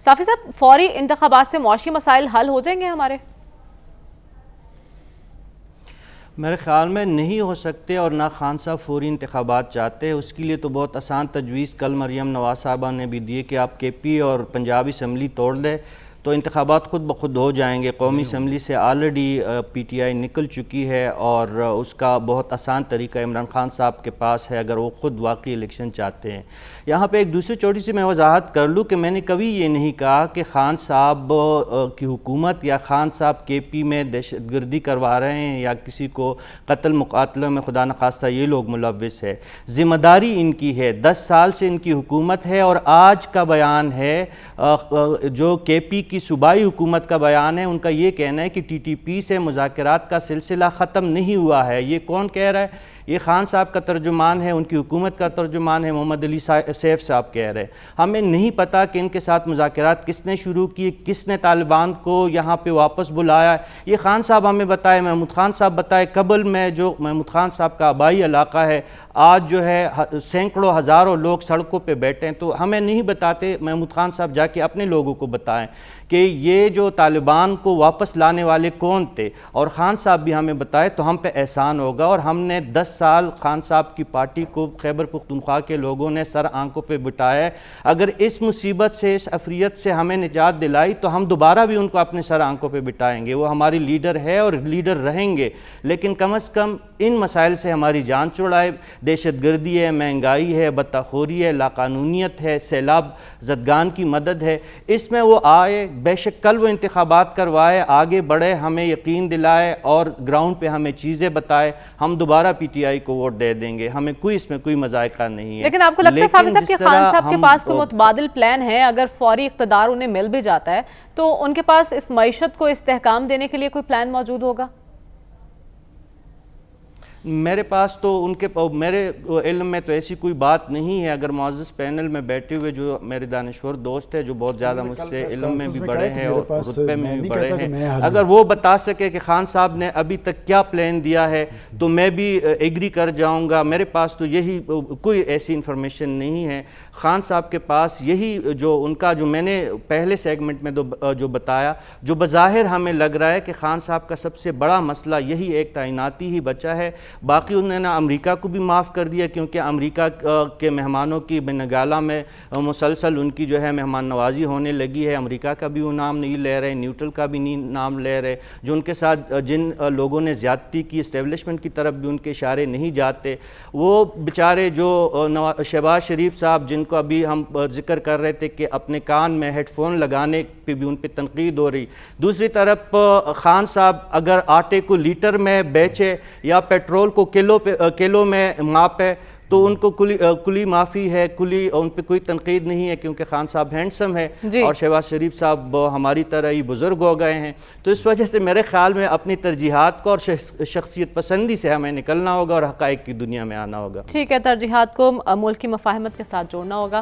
صافی صاحب، فوری انتخابات سے معاشی مسائل حل ہو جائیں گے ہمارے؟ میرے خیال میں نہیں ہو سکتے، اور نہ خان صاحب فوری انتخابات چاہتے ہیں۔ اس کے لیے تو بہت آسان تجویز کل مریم نواز صاحبہ نے بھی دیے کہ آپ کے پی اور پنجاب اسمبلی توڑ دیں تو انتخابات خود بخود ہو جائیں گے۔ قومی اسمبلی سے آلریڈی پی ٹی آئی نکل چکی ہے، اور اس کا بہت آسان طریقہ عمران خان صاحب کے پاس ہے اگر وہ خود واقعی الیکشن چاہتے ہیں۔ یہاں پہ ایک دوسری چھوٹی سی میں وضاحت کر لوں کہ میں نے کبھی یہ نہیں کہا کہ خان صاحب کی حکومت یا خان صاحب کے پی میں دہشت گردی کروا رہے ہیں یا کسی کو قتل مقاتلہ میں خدا نخواستہ یہ لوگ ملوث ہے۔ ذمہ داری ان کی ہے، 10 سال سے ان کی حکومت ہے، اور آج کا بیان ہے جو کے پی کی صوبائی حکومت کا بیان ہے، ان کا یہ کہنا ہے کہ ٹی ٹی پی سے مذاکرات کا سلسلہ ختم نہیں ہوا ہے۔ یہ کون کہہ رہا ہے؟ یہ خان صاحب کا ترجمان ہے، ان کی حکومت کا ترجمان ہے، محمد علی سیف صاحب کہہ رہے ہیں۔ ہمیں نہیں پتا کہ ان کے ساتھ مذاکرات کس نے شروع کیے، کس نے طالبان کو یہاں پہ واپس بلایا ہے، یہ خان صاحب ہمیں بتائے، محمود خان صاحب بتائے۔ کابل میں جو محمود خان صاحب کا آبائی علاقہ ہے، آج جو ہے سینکڑوں ہزاروں لوگ سڑکوں پہ بیٹھے ہیں، تو ہمیں نہیں بتاتے۔ محمود خان صاحب جا کے اپنے لوگوں کو بتائیں کہ یہ جو طالبان کو واپس لانے والے کون تھے، اور خان صاحب بھی ہمیں بتائے تو ہم پہ احسان ہوگا۔ اور ہم نے 10 سال خان صاحب کی پارٹی کو خیبر پختونخوا کے لوگوں نے سر آنکھوں پہ بٹھایا ہے۔ اگر اس مصیبت سے، اس افریت سے ہمیں نجات دلائی تو ہم دوبارہ بھی ان کو اپنے سر آنکھوں پہ بٹھائیں گے۔ وہ ہماری لیڈر ہے اور لیڈر رہیں گے، لیکن کم از کم ان مسائل سے ہماری جان چھڑائے۔ دہشت گردی ہے، مہنگائی ہے، بطخوری ہے، لاقانونیت ہے، سیلاب زدگان کی مدد ہے، اس میں وہ آئے، بے شک کل وہ انتخابات کروائے، آگے بڑھے، ہمیں یقین دلائے اور گراؤنڈ پہ ہمیں چیزیں بتائے، ہم دوبارہ پی ٹی آئی کو ووٹ دے دیں گے۔ ہمیں کوئی اس میں کوئی مذائقہ نہیں ہے۔ لیکن آپ کو لگتا ہے صافی صاحب کہ خان صاحب کے پاس کوئی متبادل پلان ہے؟ اگر فوری اقتدار انہیں مل بھی جاتا ہے تو ان کے پاس اس معیشت کو استحکام دینے کے لیے کوئی پلان موجود ہوگا؟ میرے پاس تو میرے علم میں تو ایسی کوئی بات نہیں ہے۔ اگر معزز پینل میں بیٹھے ہوئے جو میرے دانشور دوست ہیں جو بہت زیادہ مجھ سے علم میں بھی بڑے ہیں اور رتبے میں بھی بڑے ہیں، اگر وہ بتا سکے کہ خان صاحب نے ابھی تک کیا پلان دیا ہے تو میں بھی ایگری کر جاؤں گا۔ میرے پاس تو یہی کوئی ایسی انفارمیشن نہیں ہے۔ خان صاحب کے پاس یہی جو ان کا جو میں نے پہلے سیگمنٹ میں جو بتایا، جو بظاہر ہمیں لگ رہا ہے کہ خان صاحب کا سب سے بڑا مسئلہ یہی ایک تعیناتی ہی بچا ہے۔ باقی انہوں نے امریکہ کو بھی معاف کر دیا، کیونکہ امریکہ کے مہمانوں کی بنگالہ میں مسلسل ان کی جو ہے مہمان نوازی ہونے لگی ہے۔ امریکہ کا بھی وہ نام نہیں لے رہے، نیوٹرل کا بھی نہیں نام لے رہے، جو ان کے ساتھ جن لوگوں نے زیادتی کی اسٹیبلشمنٹ کی طرف بھی ان کے اشارے نہیں جاتے۔ وہ بیچارے جو شہباز شریف صاحب جن کو ابھی ہم ذکر کر رہے تھے کہ اپنے کان میں ہیڈ فون لگانے پہ بھی ان پہ تنقید ہو رہی، دوسری طرف خان صاحب اگر آٹے کو لیٹر میں بیچے یا پیٹرول کو کلو میں ماپے تو ان کو کلی معافی ہے، کلی ان پہ کوئی تنقید نہیں ہے، کیونکہ خان صاحب ہینڈسم ہے اور شہباز شریف صاحب ہماری طرح ہی بزرگ ہو گئے ہیں۔ تو اس وجہ سے میرے خیال میں اپنی ترجیحات کو اور شخصیت پسندی سے ہمیں نکلنا ہوگا اور حقائق کی دنیا میں آنا ہوگا۔ ٹھیک ہے، ترجیحات کو ملک کی مفاہمت کے ساتھ جوڑنا ہوگا۔